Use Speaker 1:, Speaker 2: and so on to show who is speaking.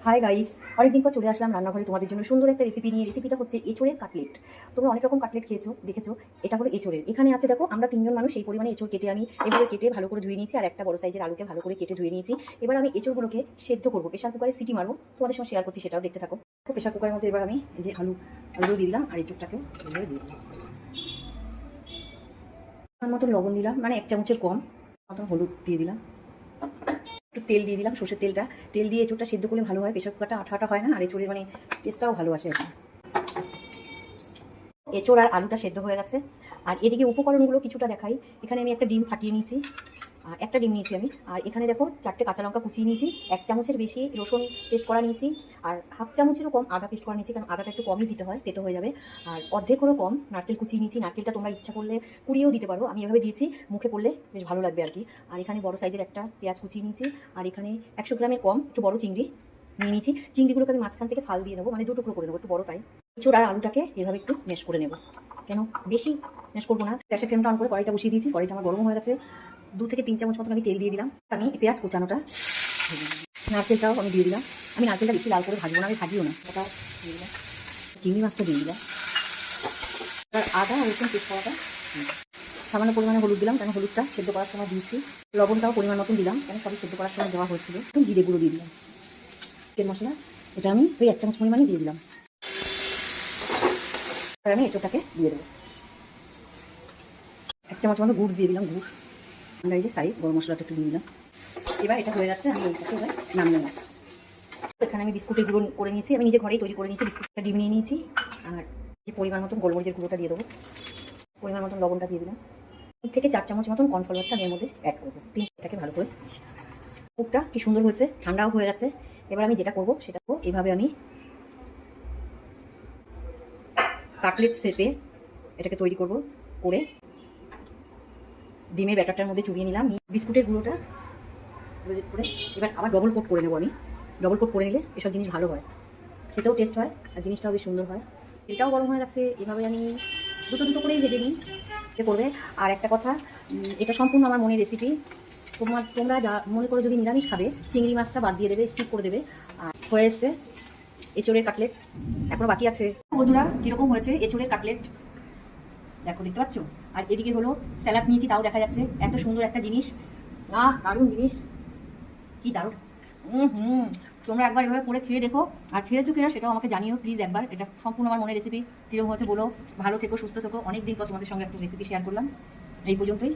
Speaker 1: Hi guys, অনেকদিন পর চলে আসলাম রান্নাঘরে তোমাদের জন্য সুন্দর একটা রেসিপি নিয়ে। রেসিপিটা হচ্ছে এঁচোড়ের কাটলেট। তোমরা অনেক রকম কাটলেট খেয়েছো, দেখেছো। এটা হলো এঁচোড়ের। এখানে আছে দেখো, আমরা তিনজন মানুষ, এই পরিমাণে এঁচোড় কেটে আমি এভাবে কেটে ভালো করে ধুয়ে নিয়েছি, আর একটা বড় সাইজের আলুকে ভালো করে কেটে ধুয়ে নিয়েছি। এবার আমি এঁচোড়গুলোকে সেদ্ধ করবো, প্রেশার কুকারে সিটি মারবো। তোমাদের সঙ্গে শেয়ার করছি, সেটাও দেখতে থাকো। প্রেশার কুকারের মধ্যে এবার আমি এই যে আলু দিয়ে দিলাম, আর এঁচোড়টাকেও দিয়ে দিলাম। তার মতন লবণ দিলাম, মানে 1 চামচের কম মতন হলুদ দিয়ে দিলাম। একটু তেল দিয়ে দিলাম, সর্ষের তেলটা। তেল দিয়ে এঁচোড়টা সেদ্ধ করলে ভালো হয়, প্রেশার কুকারটা আঠা আঠা হয় না, আর এঁচোড়ের মানে টেস্টটাও ভালো আসে আর কি। এঁচোড় আর আলুটা সেদ্ধ হয়ে গেছে। আর এদিকে উপকরণগুলো কিছুটা দেখাই। এখানে আমি একটা ডিম ফাটিয়ে নিয়েছি, আর একটা ডিম নিয়েছি আমি। আর এখানে দেখো 4টে কাঁচা লঙ্কা কুচিয়ে নিয়েছি, 1 চামচের বেশি রসুন পেস্ট করা নিয়েছি, আর হাফ চামচেরও কম আদা পেস্ট করা নিয়েছি, কারণ আদাটা একটু কমই দিতে হয়, তেতো হয়ে যাবে। আর অর্ধেকেরও কম নারকেল কুচিয়ে নিয়েছি। নারকেলটা তোমরা ইচ্ছা করলে কুড়িয়েও দিতে পারো, আমি এভাবে দিয়েছি, মুখে পড়লে বেশ ভালো লাগবে আর কি। আর এখানে বড় সাইজের একটা পেঁয়াজ কুচিয়ে নিয়েছি। আর এখানে 100 গ্রামের কম একটু বড় চিংড়ি নিয়ে নিয়েছি। চিংড়িগুলোকে আমি মাঝখান থেকে ফাল দিয়ে নেবো, মানে 2 টুকরো করে নেবো, একটু বড় তাই। এঁচোড় আর আলুটাকে এভাবে একটু ম্যাশ করে নেবো, কেন বেশি ম্যাশ করবো না। গ্যাসের ফ্লেমটা অন করে কড়াইটা বসিয়ে দিয়েছি। কড়াইটা আমার গরম হয়ে গেছে। 2 থেকে 3 চামচ মতন আমি তেল দিয়ে দিলাম। আমি পেঁয়াজ কোচানোটা, নারকেলটাও আমি দিয়ে দিলাম। আমি নারকেলটা বেশি লাল করে ভাজবো না, আমি ভাজিও না। ওটাও দিয়ে দিলাম। চিংড়ি মাছটা দিয়ে দিলাম। আর আদা আর রসুন পেস্ট করাটা সামান্য পরিমাণে হলুদ দিলাম, কারণ হলুদটা সেদ্ধ করার সময় দিয়েছি। লবণটাও পরিমাণ মতন দিলাম, কারণ সবই সেদ্ধ করার সময় দেওয়া হয়েছিল। জিরে গুঁড়ো দিয়ে দিলাম। চিকেন মশলা এটা আমি ওই 1 চামচ পরিমাণে দিয়ে দিলাম। আর আমি এঁচোড়টাকে দিয়ে দেবো। 1 চামচ মতো গুড় দিয়ে দিলাম, গুড়। আমরা এই যে গরম মশলাটা একটু দিয়ে দিলাম। এবার এটা হয়ে যাচ্ছে, আমি এইটাকে এবার নামিয়ে নেব। এখানে আমি বিস্কুটের গুঁড়ো করে নিয়েছি, আমি নিজে ঘরেই তৈরি করে নিয়েছি। বিস্কুটটা ডিম নিয়ে নিয়েছি, আর যে পরিমাণ মতন গোলমরিচের গুঁড়োটা দিয়ে দেবো, পরিমাণ মতন লবণটা দিয়ে দিলাম। 3 থেকে 4 চামচ মতন কর্নফ্লাওয়ারটা এর মধ্যে অ্যাড করবো। এটাকে ভালো করে কুকটা কি সুন্দর হয়েছে, ঠান্ডাও হয়ে গেছে। এবার আমি যেটা করবো সেটা এইভাবে আমি কাটলেট শেপে এটাকে তৈরি করব। করে ডিমের ব্যাটারটার মধ্যে চুবিয়ে নিলাম বিস্কুটের গুঁড়োটা করে। এবার আবার ডবল কোট করে নেবো আমি। ডবল কোট করে নিলে এসব জিনিস ভালো হয়, খেতেও টেস্ট হয়, আর জিনিসটাও বেশ সুন্দর হয়। এটাও গরম হয়ে গেছে। এভাবে আমি দুটো করেই ভেজে নিই, এটা করবে। আর একটা কথা, এটা সম্পূর্ণ আমার মনের রেসিপি। তোমরা যা মনে করো, যদি নিরামিষ খাবে চিংড়ি মাছটা বাদ দিয়ে দেবে, স্কিপ করে দেবে। আর হয়ে এসছে এঁচোড়ের কাটলেট, এখনো বাকি আছে। বন্ধুরা, কীরকম হয়েছে এঁচোড়ের কাটলেট দেখো, দেখতে পাচ্ছ। আর এদিকে হলো স্যালাড নিয়েছি, তাও দেখা যাচ্ছে। এত সুন্দর একটা জিনিস, দারুণ জিনিস, কি দারুণ। তোমরা একবার এভাবে করে খেয়ে দেখো, আর খেয়েছো কিনা সেটাও আমাকে জানিও প্লিজ একবার। এটা সম্পূর্ণ আমার মনের রেসিপি। কীরকম হচ্ছে বলো। ভালো থেকো, সুস্থ থেকো। অনেকদিন পর তোমাদের সঙ্গে একটা রেসিপি শেয়ার করলাম। এই পর্যন্তই।